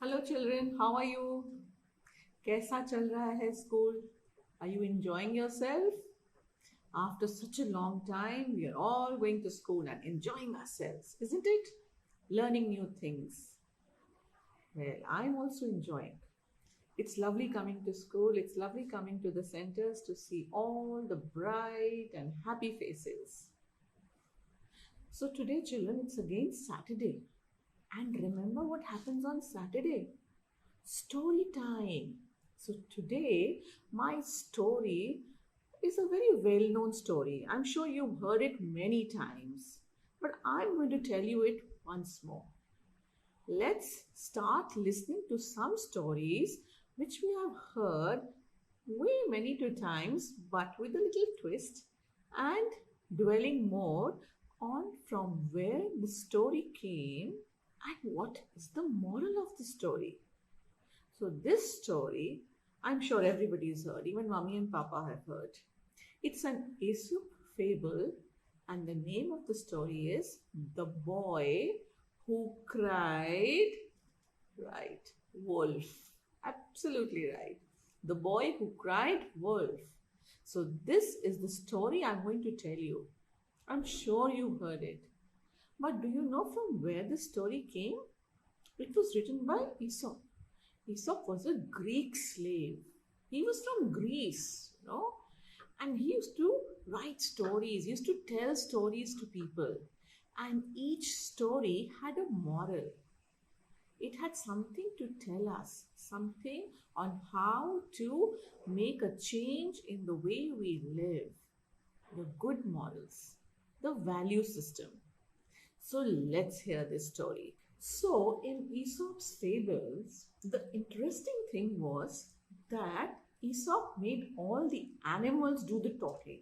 Hello children, how are you? कैसा चल रहा है school? Are you enjoying yourself? After such a long time, we are all going to school and enjoying ourselves, isn't it? Learning new things. Well, I'm also enjoying. It's lovely coming to school. It's lovely coming to the centers to see all the bright and happy faces. So today, children, it's again Saturday. And remember what happens on Saturday? Story time. So today, my story is a very well known story. I'm sure you've heard it many times, but I'm going to tell you it once more. Let's start listening to some stories which we have heard way many two times, but with a little twist and dwelling more on from where the story came and what is the moral of the story. So, this story, I'm sure everybody's heard, even mommy and papa have heard. It's an Aesop fable, and the name of the story is The Boy Who Cried, right, Wolf. Absolutely right. The Boy Who Cried Wolf. So, this is the story I'm going to tell you. I'm sure you've heard it. But do you know from where the story came? It was written by Aesop. Aesop was a Greek slave. He was from Greece, and he used to write stories, used to tell stories to people. And each story had a moral. It had something to tell us, something on how to make a change in the way we live, the good morals, the value system. So let's hear this story. So, in Aesop's fables, the interesting thing was that Aesop made all the animals do the talking.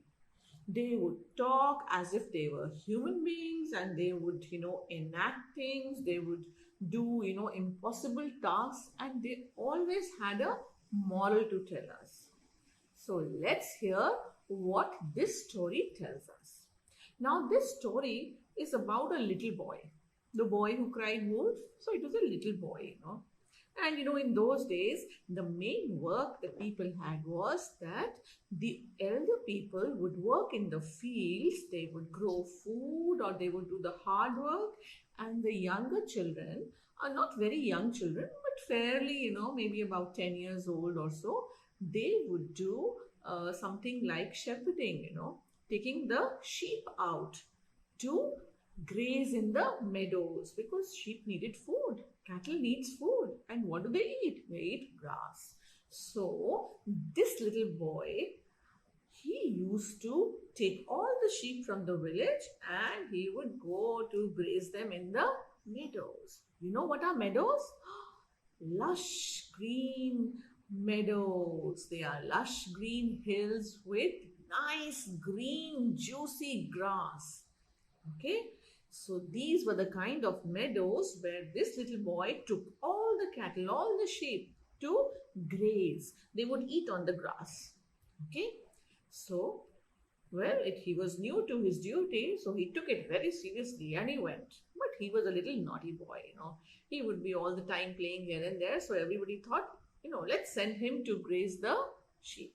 They would talk as if they were human beings and they would enact things, they would do impossible tasks, and they always had a moral to tell us. So, let's hear what this story tells us. Now, this story is about a little boy, the boy who cried wolf. So, it was a little boy. And in those days, the main work that people had was that the elder people would work in the fields, they would grow food or they would do the hard work, and the younger children are not very young children, but fairly maybe about 10 years old or so, they would do something like shepherding, taking the sheep out to graze in the meadows because sheep needed food. Cattle needs food. And what do they eat? They eat grass. So this little boy, he used to take all the sheep from the village and he would go to graze them in the meadows. You know what are meadows? Lush green meadows. They are lush green hills with nice green juicy grass. Okay, so these were the kind of meadows where this little boy took all the cattle, all the sheep to graze. They would eat on the grass. Okay, so he was new to his duty, so he took it very seriously and he went. But he was a little naughty boy. He would be all the time playing here and there, so everybody thought, let's send him to graze the sheep.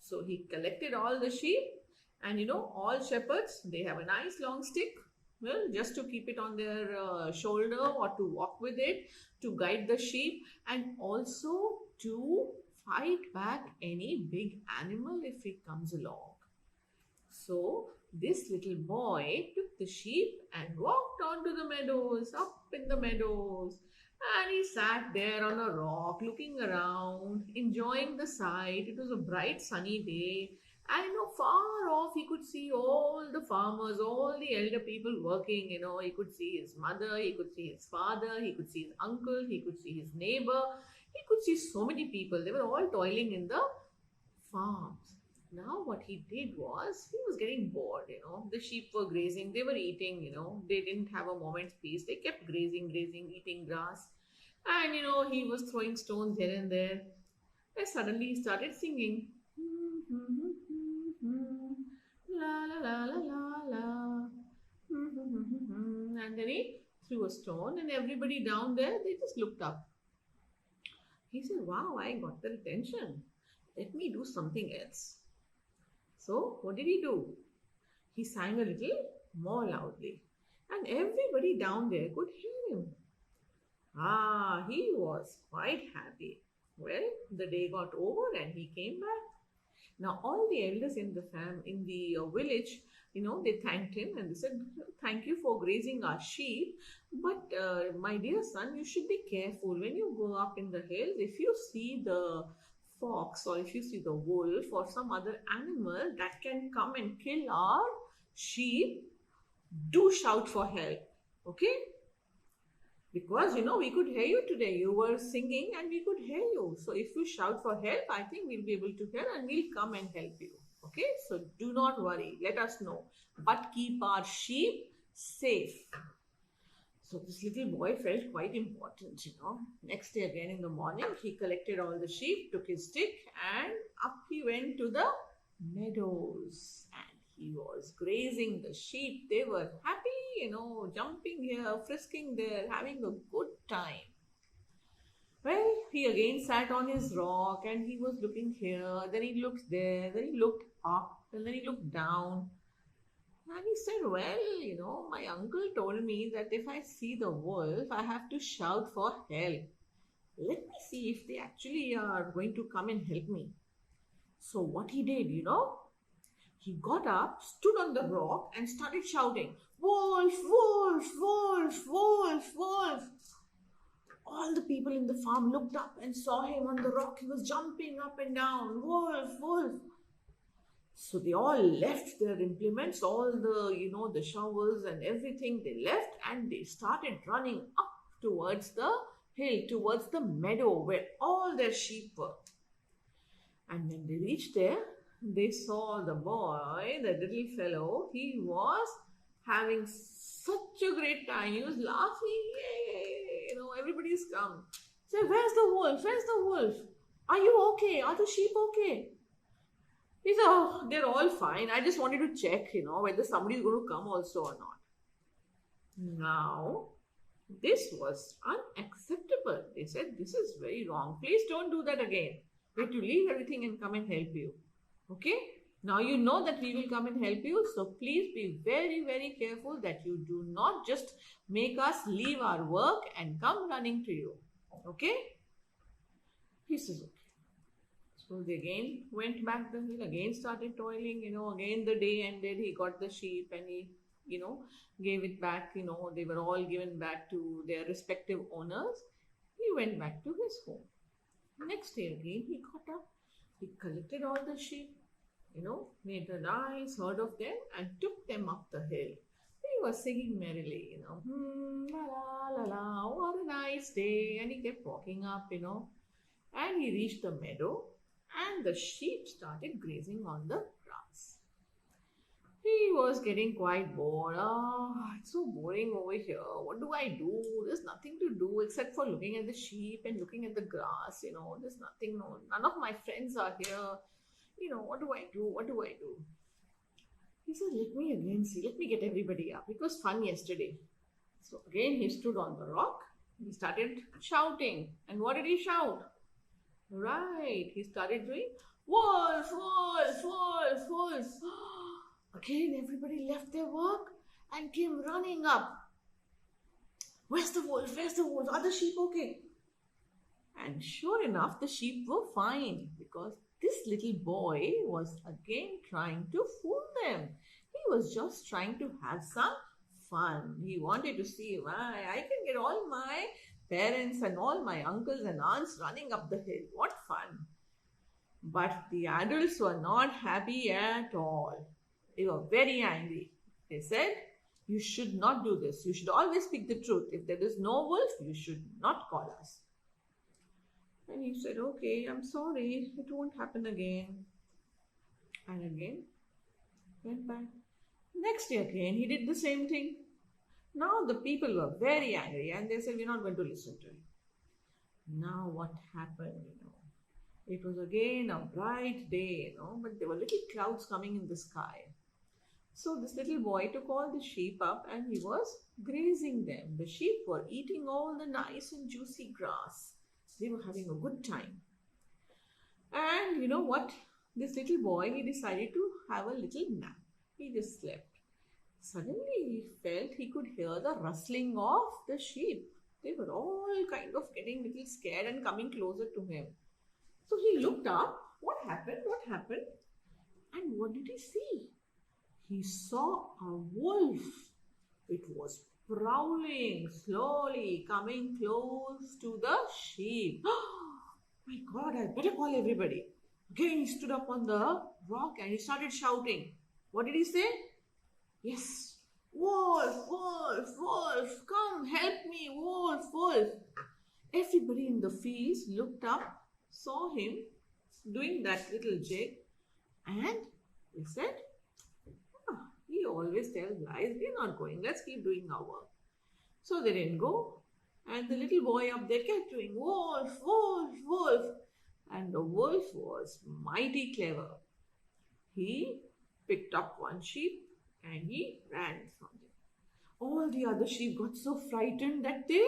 So he collected all the sheep, and all shepherds, they have a nice long stick, well, just to keep it on their shoulder or to walk with it, to guide the sheep, and also to fight back any big animal if it comes along. So this little boy took the sheep and walked onto the meadows, up in the meadows, and he sat there on a rock looking around, enjoying the sight. It was a bright sunny day. And far off he could see all the farmers, all the elder people working. He could see his mother, he could see his father, he could see his uncle, he could see his neighbor, he could see so many people. They were all toiling in the farms. Now what he did was he was getting bored. The sheep were grazing, they were eating. They didn't have a moment's peace. They kept grazing, eating grass. And he was throwing stones here and there. And suddenly he started singing. La la la la la la. And then he threw a stone, and everybody down there, they just looked up. He said, wow, I got their attention. Let me do something else. So, what did he do? He sang a little more loudly, and everybody down there could hear him. Ah, he was quite happy. Well, the day got over and he came back. Now, all the elders in the village, they thanked him and they said, "Thank you for grazing our sheep, but my dear son, you should be careful when you go up in the hills. If you see the fox or if you see the wolf or some other animal that can come and kill our sheep, do shout for help. Okay? Because we could hear you today. You were singing and we could hear you. So if you shout for help, I think we'll be able to hear and we'll come and help you. Okay, so do not worry. Let us know. But keep our sheep safe." So this little boy felt quite important. Next day again in the morning, he collected all the sheep, took his stick, and up he went to the meadows. And he was grazing the sheep. They were happy, jumping here, frisking there, having a good time. Well, he again sat on his rock and he was looking here, then he looked there, then he looked up, and then he looked down. And he said, well, my uncle told me that if I see the wolf, I have to shout for help. Let me see if they actually are going to come and help me. So what he did, he got up, stood on the rock and started shouting, "Wolf, wolf, wolf, wolf, wolf." All the people in the farm looked up and saw him on the rock. He was jumping up and down, "Wolf, wolf." So they all left their implements, all the shovels and everything they left, and they started running up towards the hill, towards the meadow where all their sheep were. And when they reached there, they saw the boy, the little fellow. He was having such a great time. He was laughing. Yay! Everybody's come. Say, "Where's the wolf? Where's the wolf? Are you okay? Are the sheep okay?" He said, "Oh, they're all fine. I just wanted to check, whether somebody's going to come also or not." Now, this was unacceptable. They said, "This is very wrong. Please don't do that again. We have to leave everything and come and help you." Okay? Now you know that we will come and help you. So please be very, very careful that you do not just make us leave our work and come running to you. Okay? He says, okay. So they again went back the hill, again started toiling, again the day ended. He got the sheep and he, gave it back, they were all given back to their respective owners. He went back to his home. Next day again, he got up, he collected all the sheep, made a nice herd of them and took them up the hill. He was singing merrily, la la la la, what a nice day. And he kept walking up, and he reached the meadow and the sheep started grazing on the grass. He was getting quite bored. It's so boring over here. What do I do? There's nothing to do except for looking at the sheep and looking at the grass. There's nothing. No, none of my friends are here. What do I do? What do I do? He said, let me again see. Let me get everybody up. It was fun yesterday. So again, he stood on the rock. He started shouting. And what did he shout? Right. He started doing, "Wolf, wolf, wolf, wolf." Again, everybody left their work and came running up. "Where's the wolf? Where's the wolf? Are the sheep okay?" And sure enough, the sheep were fine because this little boy was again trying to fool them. He was just trying to have some fun. He wanted to see why I can get all my parents and all my uncles and aunts running up the hill. What fun. But the adults were not happy at all. They were very angry. They said, "You should not do this. You should always speak the truth. If there is no wolf, you should not call us." And he said, "Okay, I'm sorry. It won't happen again." And again, went back. Next day again, he did the same thing. Now the people were very angry and they said, "We're not going to listen to him." Now what happened, It was again a bright day, but there were little clouds coming in the sky. So this little boy took all the sheep up and he was grazing them. The sheep were eating all the nice and juicy grass. They were having a good time. And you know what? This little boy, he decided to have a little nap. He just slept. Suddenly he felt he could hear the rustling of the sheep. They were all kind of getting a little scared and coming closer to him. So he looked up. What happened? What happened? And what did he see? He saw a wolf. It was prowling slowly, coming close to the sheep. My God, I better call everybody. Again, he stood up on the rock and he started shouting. What did he say? Yes, wolf, wolf, wolf, come help me, wolf, wolf. Everybody in the fields looked up, saw him doing that little jig, and they said, he always tells lies, we're not going, let's keep doing our work. So they didn't go, and the little boy up there kept doing wolf, wolf, wolf. And the wolf was mighty clever. He picked up one sheep and he ran from it. All the other sheep got so frightened that they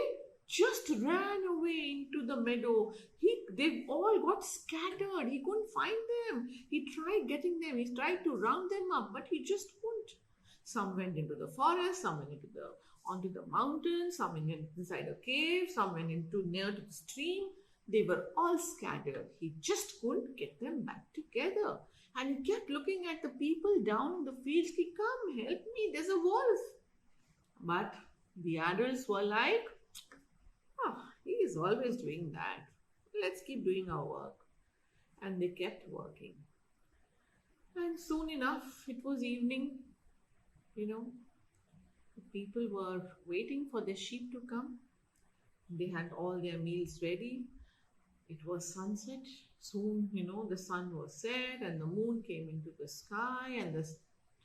just ran away into the meadow. They all got scattered. He couldn't find them. He tried getting them. He tried to round them up, but he just couldn't. Some went into the forest, some went onto the mountain, some went inside a cave, some went near to the stream. They were all scattered. He just couldn't get them back together. And he kept looking at the people down in the fields. Come, help me, there's a wolf. But the adults were like, he is always doing that. Let's keep doing our work. And they kept working. And soon enough, it was evening. The people were waiting for the sheep to come. They had all their meals ready. It was sunset. Soon, the sun was set and the moon came into the sky and the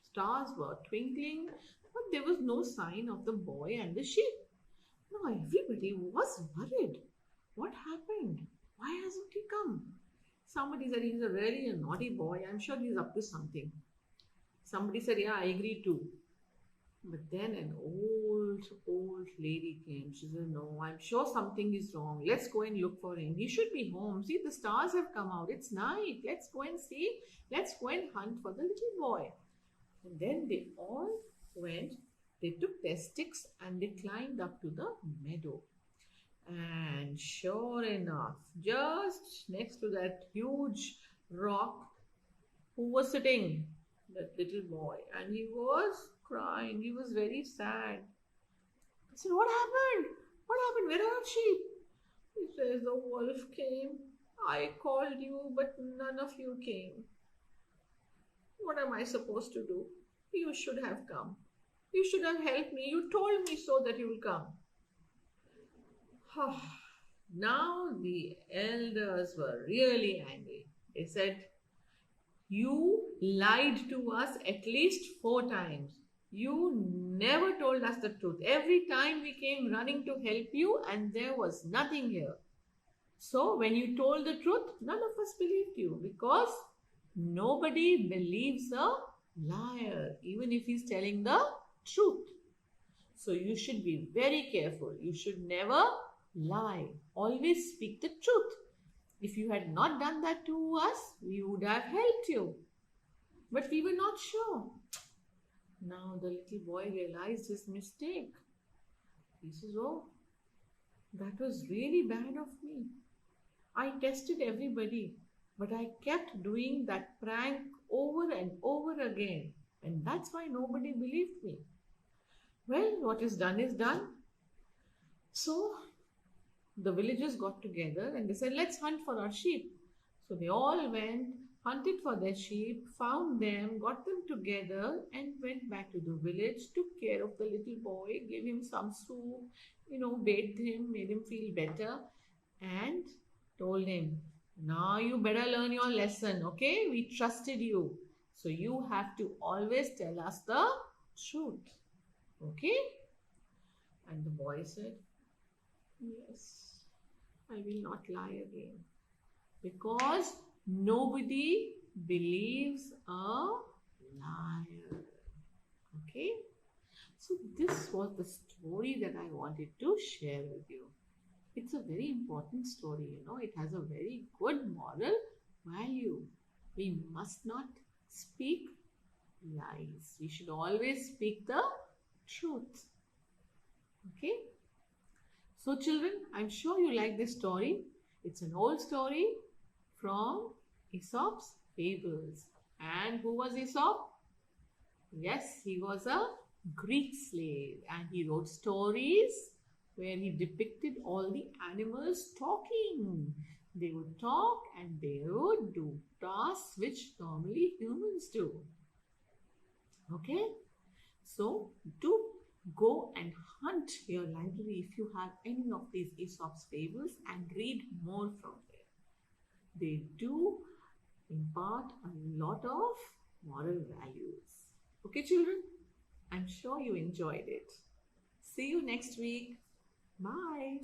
stars were twinkling. But there was no sign of the boy and the sheep. Now everybody was worried. What happened? Why hasn't he come? Somebody said he's really a naughty boy. I'm sure he's up to something. Somebody said, yeah, I agree too. But then an old lady came. She said, no, I'm sure something is wrong. Let's go and look for him. He should be home. See, the stars have come out. It's night. Let's go and see. Let's go and hunt for the little boy. And then they all went. They took their sticks and they climbed up to the meadow. And sure enough, just next to that huge rock, who was sitting? That little boy. And he was crying. He was very sad. I said, what happened? What happened? Where are our sheep? He says, the wolf came. I called you, but none of you came. What am I supposed to do? You should have come. You should have helped me. You told me so that you will come. Now the elders were really angry. They said, you lied to us at least 4 times. You never told us the truth. Every time we came running to help you and there was nothing here. So when you told the truth, none of us believed you because nobody believes a liar, even if he's telling the truth. So you should be very careful. You should never lie. Always speak the truth. If you had not done that to us, we would have helped you. But we were not sure. Now the little boy realized his mistake. He says, oh, that was really bad of me. I tested everybody, but I kept doing that prank over and over again. And that's why nobody believed me. Well, what is done is done. So the villagers got together and they said, let's hunt for our sheep. So they all went, hunted for their sheep, found them, got them together and went back to the village, took care of the little boy, gave him some soup, bathed him, made him feel better and told him, now you better learn your lesson, okay? We trusted you. So you have to always tell us the truth, okay? And the boy said, yes, I will not lie again because nobody believes a liar. Okay? So this was the story that I wanted to share with you. It's a very important story, it has a very good moral value. We must not speak lies. We should always speak the truth. Okay? So, children, I'm sure you like this story. It's an old story from Aesop's Fables. And who was Aesop? Yes, he was a Greek slave and he wrote stories where he depicted all the animals talking. They would talk and they would do tasks which normally humans do. Okay? So, do go and hunt your library if you have any of these Aesop's Fables and read more from there. They do impart a lot of moral values. Okay, children? I'm sure you enjoyed it. See you next week. Bye.